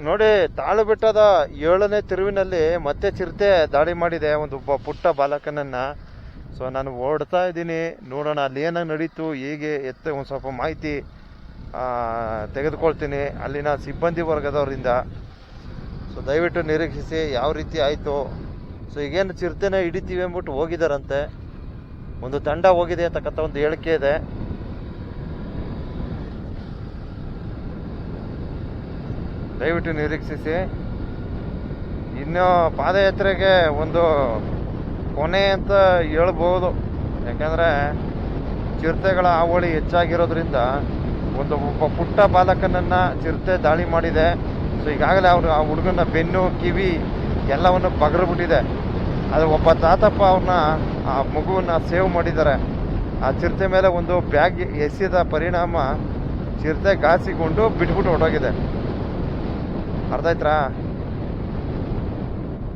ನೋಡಿ, ತಾಳು ಬೆಟ್ಟದ 7ನೇ ತಿರುವಿನಲ್ಲಿ ಮತ್ತೆ ಚಿರತೆ ದಾಳಿ ಮಾಡಿದೆ ಒಬ್ಬ ಪುಟ್ಟ ಬಾಲಕನನ್ನ. ಸೊ ನಾನು ಓಡ್ತಾ ಇದ್ದೀನಿ, ನೋಡೋಣ ಅಲ್ಲಿ ಏನಾಗಿ ನಡೀತು, ಹೇಗೆ ಒಂದು ಸ್ವಲ್ಪ ಮಾಹಿತಿ ತೆಗೆದುಕೊಳ್ತೀನಿ ಅಲ್ಲಿನ ಸಿಬ್ಬಂದಿ ವರ್ಗದವರಿಂದ. ಸೊ ದಯವಿಟ್ಟು ನಿರೀಕ್ಷಿಸಿ ಯಾವ ರೀತಿ ಆಯಿತು. ಸೊ ಈಗೇನು ಚಿರತೆನ ಹಿಡಿತೀವಿ ಅಂದ್ಬಿಟ್ಟು ಹೋಗಿದಾರಂತೆ, ಒಂದು ತಂಡ ಹೋಗಿದೆ ಅಂತಕ್ಕಂಥ ಒಂದು ಹೇಳಿಕೆ ಇದೆ. ದಯವಿಟ್ಟು ನಿರೀಕ್ಷಿಸಿ. ಇನ್ನು ಪಾದಯಾತ್ರೆಗೆ ಒಂದು ಕೊನೆ ಅಂತ ಹೇಳ್ಬೋದು, ಯಾಕಂದರೆ ಚಿರತೆಗಳ ಹಾವಳಿ ಹೆಚ್ಚಾಗಿರೋದ್ರಿಂದ ಒಬ್ಬ ಪುಟ್ಟ ಬಾಲಕನನ್ನು ಚಿರತೆ ದಾಳಿ ಮಾಡಿದೆ. ಸೊ ಈಗಾಗಲೇ ಆ ಹುಡುಗನ ಬೆನ್ನು ಕಿವಿ ಎಲ್ಲವನ್ನು ಬಗರ್ಬಿಟ್ಟಿದೆ. ಅದು ಒಬ್ಬ ತಾತಪ್ಪ ಆ ಮಗುವನ್ನ ಸೇವ್ ಮಾಡಿದ್ದಾರೆ. ಆ ಚಿರತೆ ಮೇಲೆ ಒಂದು ಬ್ಯಾಗ್ ಎಸೆದ ಪರಿಣಾಮ ಚಿರತೆ ಗಾಸಿಕೊಂಡು ಬಿಟ್ಬಿಟ್ಟು ಹೊರಟೋಗಿದೆ. ಅರ್ಥ ಆಯ್ತಾ?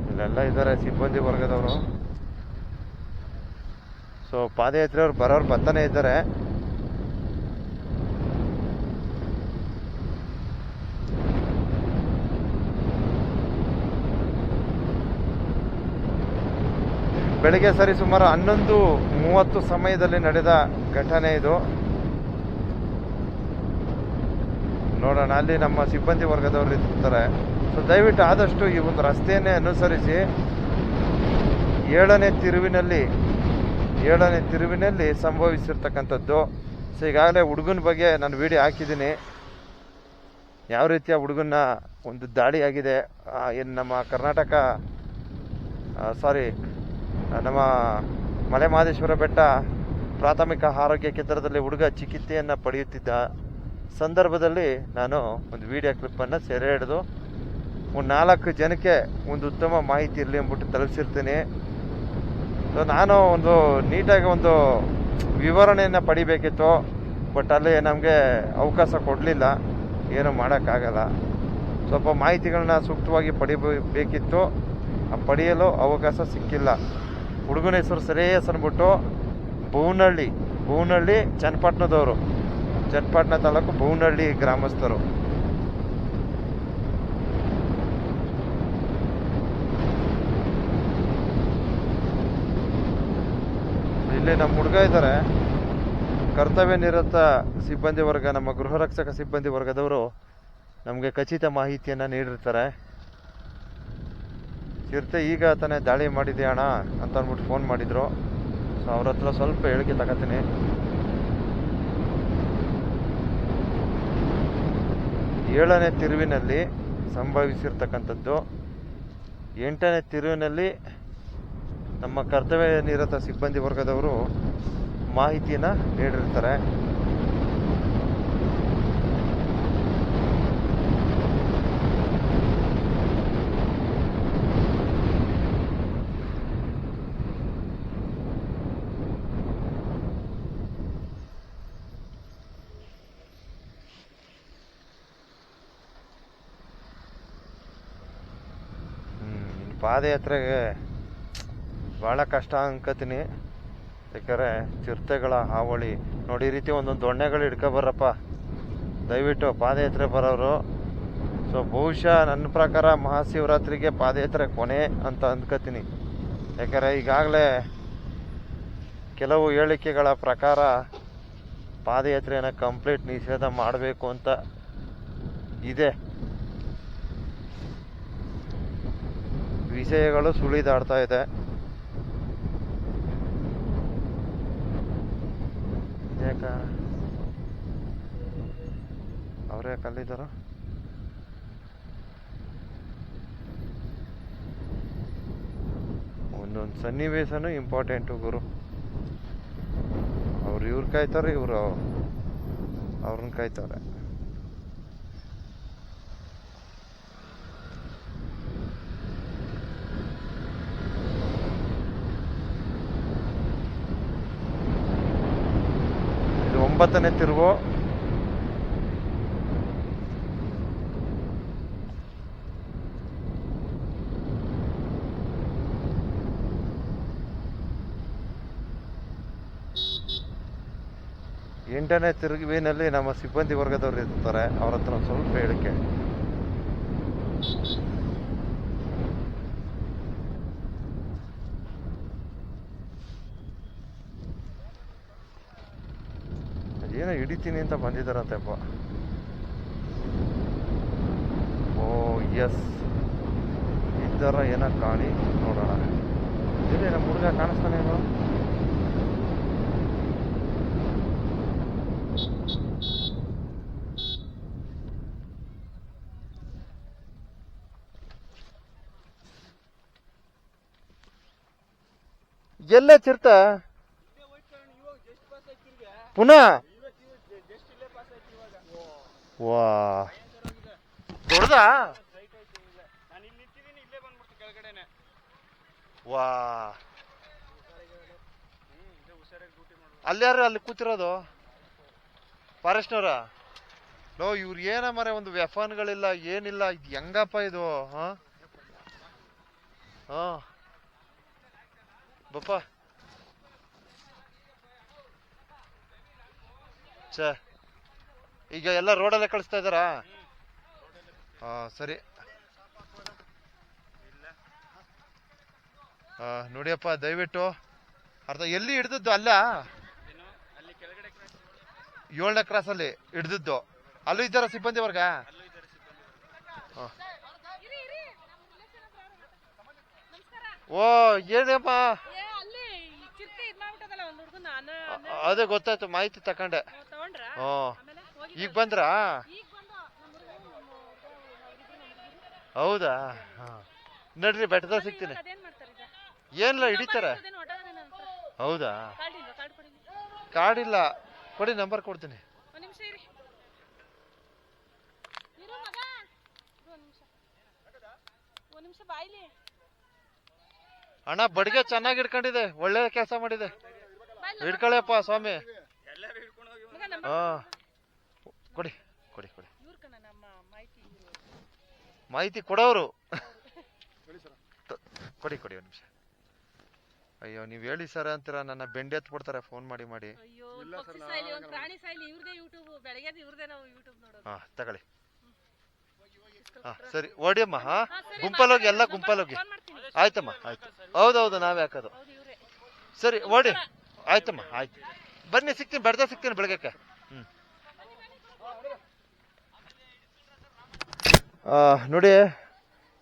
ಇಲ್ಲೆಲ್ಲ ಇದ್ದಾರೆ ಸಿಬ್ಬಂದಿ ವರ್ಗದವರು. ಸೊ ಪಾದಯಾತ್ರೆಯವ್ರು ಬರೋರು ಬರ್ತಾನೆ ಇದ್ದಾರೆ. ಬೆಳಿಗ್ಗೆ ಸರಿ ಸುಮಾರು 11:30 ಸಮಯದಲ್ಲಿ ನಡೆದ ಘಟನೆ ಇದು. ನೋಡೋಣ, ಅಲ್ಲಿ ನಮ್ಮ ಸಿಬ್ಬಂದಿ ವರ್ಗದವರು ಇರ್ತಾರೆ. ಸೊ ದಯವಿಟ್ಟು ಆದಷ್ಟು ಈ ಒಂದು ರಸ್ತೆಯನ್ನೇ ಅನುಸರಿಸಿ 7ನೇ ತಿರುವಿನಲ್ಲಿ ಸಂಭವಿಸಿರ್ತಕ್ಕಂಥದ್ದು. ಸೊ ಈಗಾಗಲೇ ಹುಡುಗನ ಬಗ್ಗೆ ನಾನು ವಿಡಿಯೋ ಹಾಕಿದ್ದೀನಿ, ಯಾವ ರೀತಿಯ ಹುಡುಗನ ಒಂದು ದಾಳಿ ಆಗಿದೆ. ಏನು ನಮ್ಮ ನಮ್ಮ ಮಲೆ ಮಹದೇಶ್ವರ ಬೆಟ್ಟ ಪ್ರಾಥಮಿಕ ಆರೋಗ್ಯ ಕೇಂದ್ರದಲ್ಲಿ ಹುಡುಗ ಚಿಕಿತ್ಸೆಯನ್ನು ಪಡೆಯುತ್ತಿದ್ದ ಸಂದರ್ಭದಲ್ಲಿ ನಾನು ಒಂದು ವಿಡಿಯೋ ಕ್ಲಿಪ್ಪನ್ನು ಸೆರೆ ಹಿಡಿದು ಒಂದು 4 ಜನಕ್ಕೆ ಒಂದು ಉತ್ತಮ ಮಾಹಿತಿ ಇರಲಿ ಅಂದ್ಬಿಟ್ಟು ತಲುಪಿಸಿರ್ತೀನಿ. ಸೊ ನಾನು ಒಂದು ನೀಟಾಗಿ ಒಂದು ವಿವರಣೆಯನ್ನು ಪಡಿಬೇಕಿತ್ತು, ಬಟ್ ಅಲ್ಲಿ ನಮಗೆ ಅವಕಾಶ ಕೊಡಲಿಲ್ಲ, ಏನು ಮಾಡೋಕ್ಕಾಗಲ್ಲ. ಸ್ವಲ್ಪ ಮಾಹಿತಿಗಳನ್ನ ಸೂಕ್ತವಾಗಿ ಪಡಿಬೇಕಿತ್ತು, ಪಡೆಯಲು ಅವಕಾಶ ಸಿಕ್ಕಿಲ್ಲ. ಹುಡುಗನ ಹೆಸರು ಶ್ರೇಯಸ್ ಅಂದ್ಬಿಟ್ಟು ಬೂನಹಳ್ಳಿ ಚನ್ನಪಟ್ಟಣದವರು, ಚನ್ನಪಟ್ಟಣ ತಾಲೂಕು ಬೂನಹಳ್ಳಿ ಗ್ರಾಮಸ್ಥರು. ಇಲ್ಲಿ ನಮ್ಮ ಹುಡುಗ ಇದ್ದಾರೆ, ಕರ್ತವ್ಯ ನಿರತ ಸಿಬ್ಬಂದಿ ವರ್ಗ, ನಮ್ಮ ಗೃಹ ರಕ್ಷಕ ಸಿಬ್ಬಂದಿ ವರ್ಗದವರು ನಮಗೆ ಖಚಿತ ಮಾಹಿತಿಯನ್ನು ನೀಡಿರ್ತಾರೆ. ಚಿರತೆ ಈಗ ತಾನೇ ದಾಳಿ ಮಾಡಿದೆ ಅಣ್ಣ ಅಂತ ಅಂದ್ಬಿಟ್ಟು ಫೋನ್ ಮಾಡಿದ್ರು. ಸೊ ಅವ್ರ ಹತ್ರ ಸ್ವಲ್ಪ ಹೇಳಿಕೆ ತಗೋತೀನಿ. ಏಳನೇ ತಿರುವಿನಲ್ಲಿ ಸಂಭವಿಸಿರ್ತಕ್ಕಂಥದ್ದು. 8ನೇ ತಿರುವಿನಲ್ಲಿ ನಮ್ಮ ಕರ್ತವ್ಯ ನಿರತ ಸಿಬ್ಬಂದಿ ವರ್ಗದವರು ಮಾಹಿತಿಯನ್ನು ನೀಡಿರ್ತಾರೆ. ಪಾದಯಾತ್ರೆಗೆ ಭಾಳ ಕಷ್ಟ ಅನ್ಕೋತೀನಿ, ಯಾಕಂದರೆ ಚಿರತೆಗಳ ಹಾವಳಿ ನೋಡಿ. ಈ ರೀತಿ ಒಂದೊಂದು ದೊಣ್ಣೆಗಳು ಹಿಡ್ಕೊಬರ್ರಪ್ಪ ದಯವಿಟ್ಟು ಪಾದಯಾತ್ರೆ ಬರೋರು. ಸೊ ಬಹುಶಃ ನನ್ನ ಪ್ರಕಾರ ಮಹಾಶಿವರಾತ್ರಿಗೆ ಪಾದಯಾತ್ರೆ ಕೊನೆ ಅಂತ ಅಂದ್ಕೋತೀನಿ, ಯಾಕಂದರೆ ಈಗಾಗಲೇ ಕೆಲವು ಹೇಳಿಕೆಗಳ ಪ್ರಕಾರ ಪಾದಯಾತ್ರೆಯನ್ನು ಕಂಪ್ಲೀಟ್ ನಿಷೇಧ ಮಾಡಬೇಕು ಅಂತ ಇದೆ. ವಿಷಯಗಳು ಸುಳಿದಾಡ್ತಾ ಇದೆ. ಅವರೇ ಕಲ್ಲಿದ್ದಾರ. ಒಂದೊಂದು ಸನ್ನಿವೇಶನೂ ಇಂಪಾರ್ಟೆಂಟು ಗುರು. ಇವ್ರು ಕಾಯ್ತಾರೆ, ಇವರು ಅವ್ರನ್ನ ಕಾಯ್ತಾರೆ. ಇದು 9ನೇ ತಿರುವು. ಎಂಟನೇ ತಿರುವಿನಲ್ಲಿ ನಮ್ಮ ಸಿಬ್ಬಂದಿ ವರ್ಗದವರು ಇರ್ತಾರೆ, ಅವ್ರ ಹತ್ರ ಸ್ವಲ್ಪ ಹೇಳಿಕೆ. ಹಿಡಿತೀನಿ ಅಂತ ಬಂದಿದ್ದಾರಂತೆಪ್ಪ. ಓ ಎಸ್, ಈ ಥರ ಏನೋ ಕಾಣಿ ನೋಡೋಣ. ಇಲ್ಲಿ ನಮ್ಮ ಹುಡುಗ ಕಾಣಿಸ್ತಾನೇನು? ಎಲ್ಲೇ ಚಿರ್ತ ಪುನಃ ವಾ ದೊಡ್ಡದಾ ವಾ ಅಲ್ಯಾರು ಅಲ್ಲಿ ಕೂತಿರೋದು ಫಾರೆಸ್ಟ್ನವ್ರ? ನೋ ಇವ್ರು ಏನ ಮರೆ ಒಂದು ವ್ಯಫನ್ಗಳಿಲ್ಲ ಏನಿಲ್ಲ, ಇದು ಹೆಂಗಪ್ಪ ಇದು? ಹಾ ಹಾ ಬಪ್ಪ ಛೇ, ಈಗ ಎಲ್ಲ ರೋಡಲ್ಲೇ ಕಳಿಸ್ತಾ ಇದ್ದಾರಾ? ಹಾ ಸರಿ. ನೋಡಿಯಪ್ಪ ದಯವಿಟ್ಟು ಅರ್ಥ ಎಲ್ಲಿ ಹಿಡ್ದದ್ದು? ಅಲ್ಲ 7ನೇ ಕ್ರಾಸಲ್ಲಿ ಹಿಡ್ದದ್ದು. ಅಲ್ಲೂ ಇದ್ದಾರ ಸಿಬ್ಬಂದಿ ವರ್ಗ? ಓ ಏನಮ್ಮ, ಅದೇ ಗೊತ್ತಾಯ್ತು, ಮಾಹಿತಿ ತಕೊಂಡೆ. ಈಗ ಬಂದ್ರಾ? ಹೌದಾ? ನಡ್ರಿ ಬೆಟ್ಟದಾಗ ಸಿಗ್ತೀನಿ. ಏನಿಲ್ಲ ಹಿಡಿತಾರೆ. ಹೌದಾ? ಕಾರ್ಡ್ ಇಲ್ಲ, ಕೊಡಿ ನಂಬರ್ ಕೊಡ್ತೀನಿ. ಅಣ್ಣ ಬಡ್ಗೆ ಚೆನ್ನಾಗಿ ಹಿಡ್ಕೊಂಡಿದೆ, ಒಳ್ಳೆ ಕೆಲಸ ಮಾಡಿದೆ. ಹಿಡ್ಕೊಳ್ಳಪ್ಪ ಸ್ವಾಮಿ. ಹಾ ಕೊಡಿ ಕೊಡಿ ಕೊಡಿ, ಮಾಹಿತಿ ಕೊಡೋರು. ಕೊಡಿ ಕೊಡಿ ಒಂದು ನಿಮಿಷ. ಅಯ್ಯೋ ನೀವ್ ಹೇಳಿ ಸರ್ ಅಂತೀರ, ನನ್ನ ಬೆಂಡೆ ಎತ್ ಬಿಡ್ತಾರೆ ಫೋನ್ ಮಾಡಿ ಮಾಡಿ. ಹಾ ತಗೊಳ್ಳಿ. ಹಾ ಸರಿ ಓಡಿಯಮ್ಮ. ಹಾ ಗುಂಪಲ್ಲೋಗಿ, ಎಲ್ಲ ಗುಂಪಲ್ಲೋಗಿ. ಆಯ್ತಮ್ಮ ಆಯ್ತು. ಹೌದೌದು ನಾವೇ ಹಾಕೋದು. ಸರಿ ಓಡಿ. ಆಯ್ತಮ್ಮ ಆಯ್ತು, ಬನ್ನಿ ಸಿಗ್ತೀನಿ, ಬೆಡ್ದ ಸಿಗ್ತೀನಿ ಬೆಳಗ್ಗೆ. ನೋಡಿ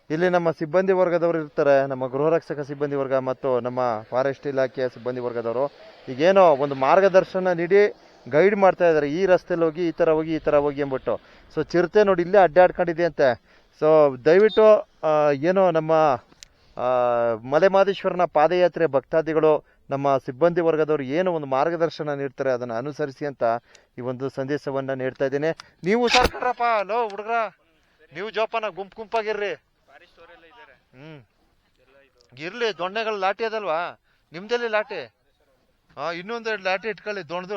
ಇಲ್ಲಿ ನಮ್ಮ ಸಿಬ್ಬಂದಿ ವರ್ಗದವರು ಇರ್ತಾರೆ, ನಮ್ಮ ಗೃಹರಕ್ಷಕ ಸಿಬ್ಬಂದಿ ವರ್ಗ ಮತ್ತು ನಮ್ಮ ಫಾರೆಸ್ಟ್ ಇಲಾಖೆಯ ಸಿಬ್ಬಂದಿ ವರ್ಗದವರು. ಈಗೇನೋ ಒಂದು ಮಾರ್ಗದರ್ಶನ ನೀಡಿ ಗೈಡ್ ಮಾಡ್ತಾ ಇದ್ದಾರೆ, ಈ ರಸ್ತೆಯಲ್ಲಿ ಹೋಗಿ, ಈ ಥರ ಹೋಗಿ, ಈ ಥರ ಹೋಗಿ ಅಂದ್ಬಿಟ್ಟು. ಸೊ ಚಿರತೆ ನೋಡಿ ಇಲ್ಲೇ ಅಡ್ಡಾಡ್ಕೊಂಡಿದೆ ಅಂತೆ. ಸೊ ದಯವಿಟ್ಟು ಏನೋ ನಮ್ಮ ಮಲೆಮಹದೇಶ್ವರನ ಪಾದಯಾತ್ರೆ ಭಕ್ತಾದಿಗಳು, ನಮ್ಮ ಸಿಬ್ಬಂದಿ ವರ್ಗದವರು ಏನು ಒಂದು ಮಾರ್ಗದರ್ಶನ ನೀಡ್ತಾರೆ ಅದನ್ನು ಅನುಸರಿಸಿ ಅಂತ ಈ ಒಂದು ಸಂದೇಶವನ್ನ ನೀಡ್ತಾ ಇದ್ದೇನೆ. ನೀವು ಹುಷಾರ್ಕಡ್ರಪ್ಪ, ಲೋ ಹುಡುಗ್ರ, ನೀವು ಜೋಪಾನ ಗುಂಪಾಗಿರ್ರಿ. ಇರ್ಲಿ, ದೊಣ್ಣೆಗಳು ಲಾಟಿ ಅದಲ್ವಾ ನಿಮ್ದಲ್ಲಿ ಲಾಟಿ? ಹಾ ಇನ್ನೊಂದೆರಡು ಲಾಟಿ ಇಟ್ಕೊಳ್ಳಿ, ದೊಡ್ಡ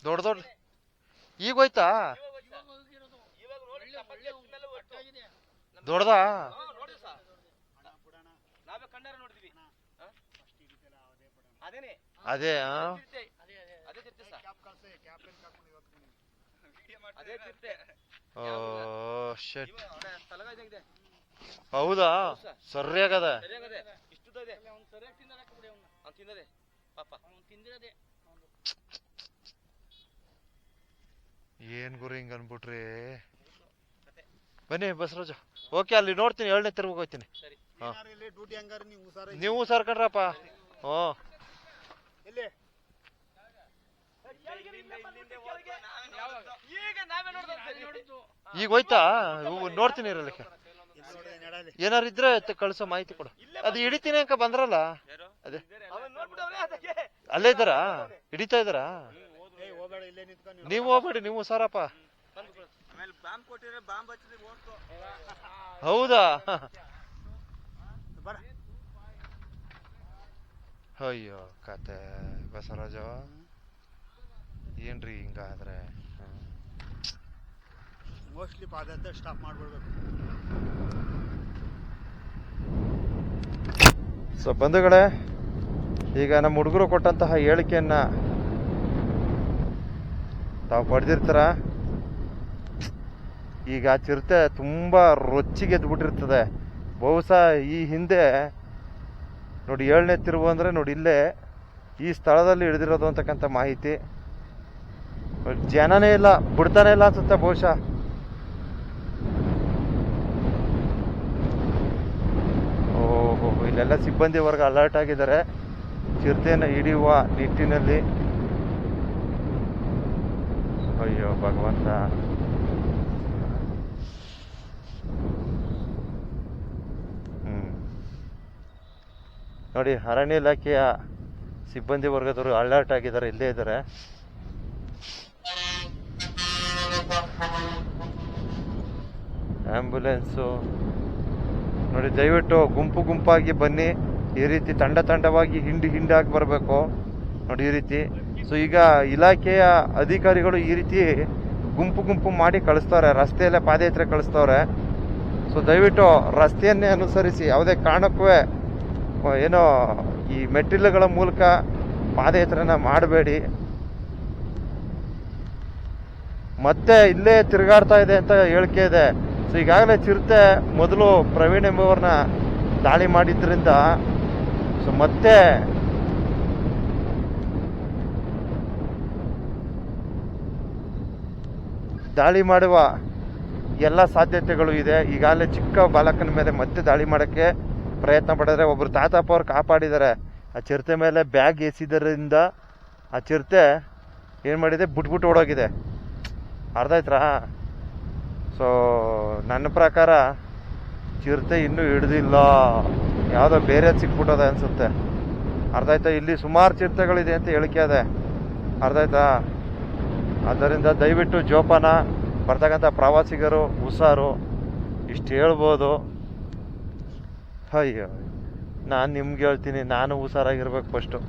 ದೊಡ್ಡ. ಈಗ ಹೋಯ್ತಾ? ದೊಡ್ಡದಾ? ಅದೇ ಹೌದಾ? ಸರಿಯಾಗದ. ಏನ್ ಗುರು ಹಿಂಗ ಅನ್ಬಿಟ್ರಿ? ಬನ್ನಿ ಬಸವರಾಜ. ಓಕೆ, ಅಲ್ಲಿ ನೋಡ್ತೀನಿ, 7ನೇ ತೆರವು ಹೋಗ್ತೀನಿ. ನೀವು ಸರ್ಕಂಡ್ರಪ್ಪ. ಹ್ಞೂ ಈಗ ಹೋಯ್ತಾ? ನೋಡ್ತೀನಿ ಇರಲಿಕ್ಕೆ. ಏನಾರು ಇದ್ರೆ ಕಳ್ಸೋ, ಮಾಹಿತಿ ಕೊಡು. ಅದು ಹಿಡಿತೀನಿ ಅಂಕ ಬಂದ್ರಲ್ಲ, ಅದೇ ಅಲ್ಲೇ ಇದ್ದಾರಾ? ಹಿಡಿತಾ ಇದ್ದಾರಾ? ನೀವು ಹೋಗ್ಬೇಡಿ, ನೀವು ಸಾರಪ್ಪ. ಹೌದಾ? ಅಯ್ಯೋ ಕತೆ ಬಸವರಾಜ, ಏನ್ರಿ ಹಿಂಗಾದ್ರೆ? ಮೋಸ್ಟ್ಲಿ ಪಾದಯಾತ್ರೆ ಸ್ಟಾಪ್ ಮಾಡ್ಬಿಡ್ಬೇಕು. ಸೊ ಬಂಧುಗಳೇ, ಈಗ ನಮ್ಮ ಹುಡುಗರು ಕೊಟ್ಟಂತಹ ಹೇಳಿಕೆಯನ್ನ ತಾವು ಪಡೆದಿರ್ತಾರ. ಈಗ ಚಿರತೆ ತುಂಬಾ ರೊಚ್ಚಿಗೆ ಎದ್ಬಿಟ್ಟಿರ್ತದೆ. ಬಹುಶಃ ಈ ಹಿಂದೆ ನೋಡಿ 7ನೇ ತಿರುವು ಅಂದ್ರೆ ನೋಡಿ ಇಲ್ಲೇ ಈ ಸ್ಥಳದಲ್ಲಿ ಹಿಡಿದಿರೋದು ಅಂತಕ್ಕಂಥ ಮಾಹಿತಿ. ಜನನೇ ಇಲ್ಲ, ಬಿಡ್ತಾನೆ ಇಲ್ಲ ಅನ್ಸುತ್ತೆ ಬಹುಶಃ. ಓಹೋ, ಇಲ್ಲೆಲ್ಲ ಸಿಬ್ಬಂದಿ ವರ್ಗ ಅಲರ್ಟ್ ಆಗಿದ್ದಾರೆ ಚಿರತೆಯನ್ನು ಹಿಡಿಯುವ ನಿಟ್ಟಿನಲ್ಲಿ. ಅಯ್ಯೋ ಭಗವಂತ. ನೋಡಿ, ಅರಣ್ಯ ಇಲಾಖೆಯ ಸಿಬ್ಬಂದಿ ವರ್ಗದವರು ಅಲರ್ಟ್ ಆಗಿದ್ದಾರೆ, ಇಲ್ಲೇ ಇದ್ದಾರೆ. ಆಂಬ್ಯುಲೆನ್ಸು ನೋಡಿ, ದಯವಿಟ್ಟು ಗುಂಪು ಗುಂಪಾಗಿ ಬನ್ನಿ. ಈ ರೀತಿ ತಂಡ ತಂಡವಾಗಿ ಹಿಂಡಾಗಿ ಬರಬೇಕು ನೋಡಿ, ಈ ರೀತಿ. ಸೊ ಈಗ ಇಲಾಖೆಯ ಅಧಿಕಾರಿಗಳು ಈ ರೀತಿ ಗುಂಪು ಗುಂಪು ಮಾಡಿ ಕಳಿಸ್ತಾರೆ, ರಸ್ತೆಯಲ್ಲೇ ಪಾದಯಾತ್ರೆ ಕಳಿಸ್ತವ್ರೆ. ಸೊ ದಯವಿಟ್ಟು ರಸ್ತೆಯನ್ನೇ ಅನುಸರಿಸಿ, ಯಾವುದೇ ಕಾರಣಕ್ಕೂ ಏನೋ ಈ ಮೆಟ್ಟಿಲುಗಳ ಮೂಲಕ ಪಾದಯಾತ್ರೆನ ಮಾಡಬೇಡಿ. ಮತ್ತೆ ಇಲ್ಲೇ ತಿರುಗಾಡ್ತಾ ಇದೆ ಅಂತ ಹೇಳಿಕೆ ಇದೆ. ಸೊ ಈಗಾಗಲೇ ಚಿರತೆ ಮೊದಲು ಪ್ರವೀಣ್ ಎಂಬುವರನ್ನ ದಾಳಿ ಮಾಡಿದ್ರಿಂದ ಸೊ ಮತ್ತೆ ದಾಳಿ ಮಾಡುವ ಎಲ್ಲ ಸಾಧ್ಯತೆಗಳು ಇದೆ. ಈಗಾಗಲೇ ಚಿಕ್ಕ ಬಾಲಕನ ಮೇಲೆ ಮತ್ತೆ ದಾಳಿ ಮಾಡೋಕ್ಕೆ ಪ್ರಯತ್ನ ಪಡಿದ್ರೆ ಒಬ್ರು ತಾತಪ್ಪ ಅವ್ರು ಕಾಪಾಡಿದ್ದಾರೆ. ಆ ಚಿರತೆ ಮೇಲೆ ಬ್ಯಾಗ್ ಎಸಿದ್ರಿಂದ ಆ ಚಿರತೆ ಏನು ಮಾಡಿದೆ, ಬಿಟ್ಬಿಟ್ಟು ಓಡೋಗಿದೆ. ಅರ್ಥ ಆಯ್ತಾ? ಸೊ ನನ್ನ ಪ್ರಕಾರ ಚಿರತೆ ಇನ್ನೂ ಹಿಡ್ದಿಲ್ಲ, ಯಾವುದೋ ಬೇರೆ ಸಿಕ್ಬಿಟ್ಟದೆ ಅನಿಸುತ್ತೆ. ಅರ್ಥ ಆಯ್ತಾ? ಇಲ್ಲಿ ಸುಮಾರು ಚಿರತೆಗಳಿದೆ ಅಂತ ಹೇಳಿಕೆ ಇದೆ, ಅರ್ಥ ಆಯ್ತಾ? ಆದ್ದರಿಂದ ದಯವಿಟ್ಟು ಜೋಪಾನ, ಬರ್ತಕ್ಕಂಥ ಪ್ರವಾಸಿಗರು ಹುಷಾರು, ಇಷ್ಟು ಹೇಳ್ಬೋದು. ಅಯ್ಯೋ, ನಾನು ನಿಮ್ಗೆ ಹೇಳ್ತೀನಿ, ನಾನು ಹುಷಾರಾಗಿರ್ಬೇಕು ಫಸ್ಟು.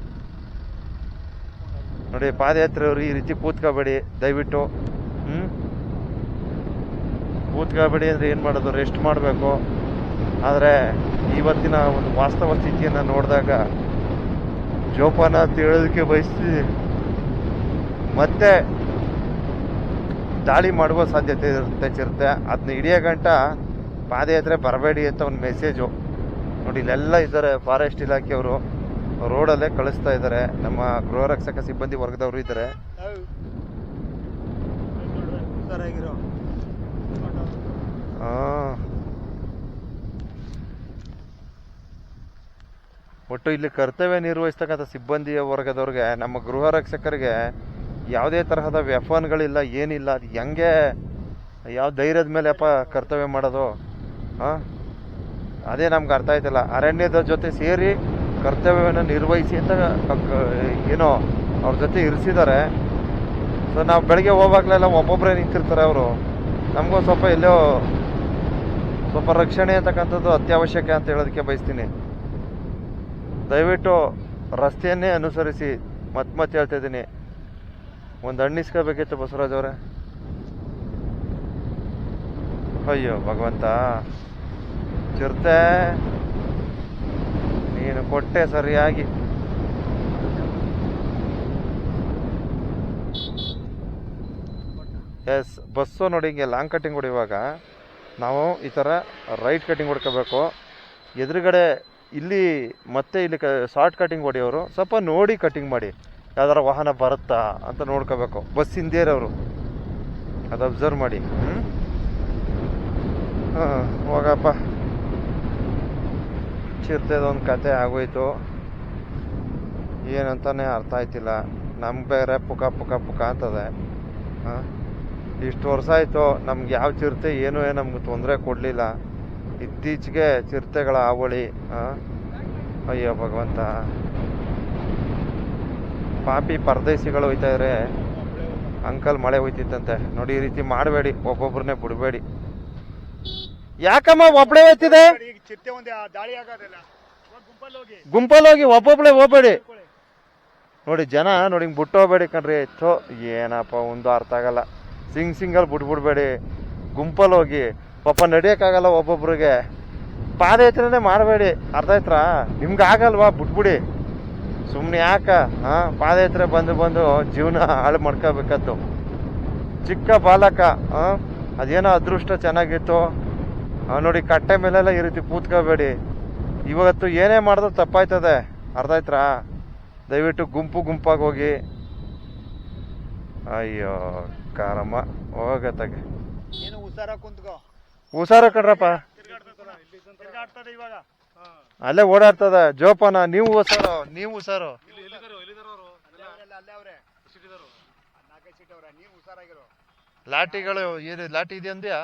ನೋಡಿ, ಪಾದಯಾತ್ರೆಯವರು ಈ ರೀತಿ ಕೂತ್ಕೋಬೇಡಿ ದಯವಿಟ್ಟು. ಕೂತ್ಕೋಬೇಡಿ ಅಂದರೆ ಏನು ಮಾಡೋದು, ರೆಸ್ಟ್ ಮಾಡಬೇಕು. ಆದರೆ ಇವತ್ತಿನ ಒಂದು ವಾಸ್ತವ ಸ್ಥಿತಿಯನ್ನು ನೋಡಿದಾಗ ಜೋಪಾನ ತಿಳಿಯೋದಕ್ಕೆ ಬಯಸ್ತೀವಿ. ಮತ್ತೆ ದಾಳಿ ಮಾಡುವ ಸಾಧ್ಯತೆ ಇರುತ್ತೆ ಚಿರತೆ. ಅದನ್ನ ಹಿಡಿಯೋ ಗಂಟ ಪಾದಯಾತ್ರೆ ಬರಬೇಡಿ ಅಂತ ಒಂದು ಮೆಸೇಜು ನೋಡಿ. ಇಲ್ಲೆಲ್ಲ ಇದ್ದಾರೆ, ಫಾರೆಸ್ಟ್ ಇಲಾಖೆಯವರು ರೋಡಲ್ಲೇ ಕಳಿಸ್ತಾ ಇದ್ದಾರೆ. ನಮ್ಮ ಗೃಹ ರಕ್ಷಕ ಸಿಬ್ಬಂದಿ ವರ್ಗದವರು ಇದ್ದಾರೆ. ಒಟ್ಟು ಇಲ್ಲಿ ಕರ್ತವ್ಯ ನಿರ್ವಹಿಸ್ತಕ್ಕಂಥ ಸಿಬ್ಬಂದಿಯ ವರ್ಗದವ್ರಿಗೆ, ನಮ್ಮ ಗೃಹ ರಕ್ಷಕರಿಗೆ ಯಾವುದೇ ತರಹದ ವ್ಯಫನ್ಗಳಿಲ್ಲ, ಏನಿಲ್ಲ. ಅದು ಹೆಂಗೆ, ಯಾವ ಧೈರ್ಯದ ಮೇಲೆ ಅಪ್ಪ ಕರ್ತವ್ಯ ಮಾಡೋದು? ಅದೇ ನಮ್ಗೆ ಅರ್ಥ ಆಯ್ತಲ್ಲ. ಅರಣ್ಯದ ಜೊತೆ ಸೇರಿ ಕರ್ತವ್ಯವನ್ನು ನಿರ್ವಹಿಸಿ ಅಂತ ಏನೋ ಅವ್ರ ಜೊತೆ ಇರಿಸಿದ್ದಾರೆ. ಸೊ ನಾವು ಬೆಳಗ್ಗೆ ಹೋಗ್ವಾಗಲೆಲ್ಲ ಒಬ್ಬೊಬ್ಬರೇ ನಿಂತಿರ್ತಾರೆ ಅವರು. ನಮಗೂ ಸ್ವಲ್ಪ ಎಲ್ಲೋ ಸ್ವಲ್ಪ ರಕ್ಷಣೆ ಅಂತಕ್ಕಂಥದ್ದು ಅತ್ಯವಶ್ಯಕ ಅಂತ ಹೇಳೋದಕ್ಕೆ ಬಯಸ್ತೀನಿ. ದಯವಿಟ್ಟು ರಸ್ತೆಯನ್ನೇ ಅನುಸರಿಸಿ. ಮತ್ತೆ ಹೇಳ್ತಾ ಇದ್ದೀನಿ, ಒಂದು ಹಣ್ಣಿಸ್ಕೋಬೇಕಿತ್ತು ಬಸವರಾಜ್ ಅವರೇ. ಅಯ್ಯೋ ಭಗವಂತ, ಚಿರತೆ ನೀನು ಕೊಟ್ಟೆ ಸರಿಯಾಗಿ. ಎಸ್, ಬಸ್ಸು ನೋಡಿ ಹಿಂಗೆ ಲಾಂಗ್ ಕಟ್ಟಿಂಗ್ ಹೊಡಿಯುವಾಗ ನಾವು ಈ ಥರ ರೈಟ್ ಕಟ್ಟಿಂಗ್ ಹೊಡ್ಕೋಬೇಕು. ಎದುರುಗಡೆ ಇಲ್ಲಿ ಮತ್ತೆ ಇಲ್ಲಿ ಶಾರ್ಟ್ ಕಟ್ಟಿಂಗ್ ಹೊಡಿಯೋರು ಸ್ವಲ್ಪ ನೋಡಿ ಕಟ್ಟಿಂಗ್ ಮಾಡಿ, ಯಾವ್ದಾರ ವಾಹನ ಬರುತ್ತಾ ಅಂತ ನೋಡ್ಕೋಬೇಕು. ಬಸ್ ಹಿಂದೇರವರು ಅದು ಅಬ್ಸರ್ವ್ ಮಾಡಿ. ಹೋಗಪ್ಪ, ಚಿರತೆದೊಂದು ಕತೆ ಆಗೋಯ್ತು, ಏನಂತಾನೆ ಅರ್ಥ ಆಯ್ತಿಲ್ಲ. ನಮ್ಗೆ ಬೇರೆ ಪುಕ ಪುಕ ಪುಕ ಅಂತದೆ. ಇಷ್ಟು ವರ್ಷ ಆಯಿತು ನಮ್ಗೆ ಯಾವ ಚಿರತೆ ಏನೂ ನಮ್ಗೆ ತೊಂದರೆ ಕೊಡಲಿಲ್ಲ. ಇತ್ತೀಚೆಗೆ ಚಿರತೆಗಳ ಹಾವಳಿ. ಅಯ್ಯೋ ಭಗವಂತ, ಪಾಪಿ ಪರದೇಶಿಗಳು ಹೋಯ್ತಾ ಇದ್ರೆ ಅಂಕಲ್ ಮಳೆ ಹೋಯ್ತಿತ್ತಂತೆ ನೋಡಿ. ಈ ರೀತಿ ಮಾಡಬೇಡಿ, ಒಬ್ಬೊಬ್ರನ್ನೇ ಬಿಡಬೇಡಿ. ಯಾಕಮ್ಮ ಒಬ್ಬಳೇ ಹೋಯ್ತಿದೆ? ಗುಂಪಲ್ಲಿ ಹೋಗಿ ಒಬ್ಬೊಬ್ಳೆ ಹೋಗ್ಬೇಡಿ ನೋಡಿ. ಜನ ನೋಡಿ ಹಿಂಗೆ ಬಿಟ್ಟು ಹೋಗ್ಬೇಡಿ ಕಣ್ರಿ. ಥೋ, ಏನಪ್ಪ ಒಂದು ಅರ್ಥ ಆಗಲ್ಲ. ಸಿಂಗಲ್ ಬಿಟ್ಬಿಡ್ಬೇಡಿ, ಗುಂಪಲ್ಲಿ ಹೋಗಿ. ಪಾಪ ನಡಿಯೋಕ್ಕಾಗಲ್ಲ ಒಬ್ಬೊಬ್ರಿಗೆ. ಪಾದಯಾತ್ರೆನೇ ಮಾಡಬೇಡಿ, ಅರ್ಥ ಆಯ್ತಾ? ನಿಮ್ಗೆ ಆಗಲ್ವಾ, ಬಿಟ್ಬಿಡಿ ಸುಮ್ಮನೆ. ಯಾಕ ಪಾದಯಾತ್ರೆ ಬಂದು ಜೀವನ ಹಾಳು ಮಾಡ್ಕೋಬೇಕದ್ದು. ಚಿಕ್ಕ ಬಾಲಕ, ಅದೇನೋ ಅದೃಷ್ಟ ಚೆನ್ನಾಗಿತ್ತು ನೋಡಿ. ಕಟ್ಟೆ ಮೇಲೆಲ್ಲ ಈ ರೀತಿ ಕೂತ್ಕೋಬೇಡಿ. ಇವತ್ತು ಏನೇ ಮಾಡಿದ್ರು ತಪ್ಪಾಯ್ತದೆ, ಅರ್ಥ ಆಯ್ತಾ? ದಯವಿಟ್ಟು ಗುಂಪಾಗಿ ಹೋಗಿ. ಅಯ್ಯೋ ಕಾರಮ್ಮ ಹೋಗತ್ತಾಗೆ ಏನು ಹುಷಾರ ಕುಂತ್ಕೋ. ಹುಷಾರ ಕಣ್ರಪ್ಪ, ತಿರ್ಗಾಡ್ತದೆ ಇವಾಗ. ಅಲ್ಲೇ ಓಡಾಡ್ತದ. ಜೋಪಾನ, ನೀವು ಹುಷಾರು, ನೀವು ಹುಷಾರು. ಅಲ್ಲೇ ಅವ್ರೆ 4-5 ಸೀಟ್ ಅವ್ರೆ, ನೀವು ಹುಷಾರಾಗಿರೋ. ಲಾಟಿಗಳು ಏನು ಲಾಟಿ ಇದೆ ಅಂದ್ಯಾ?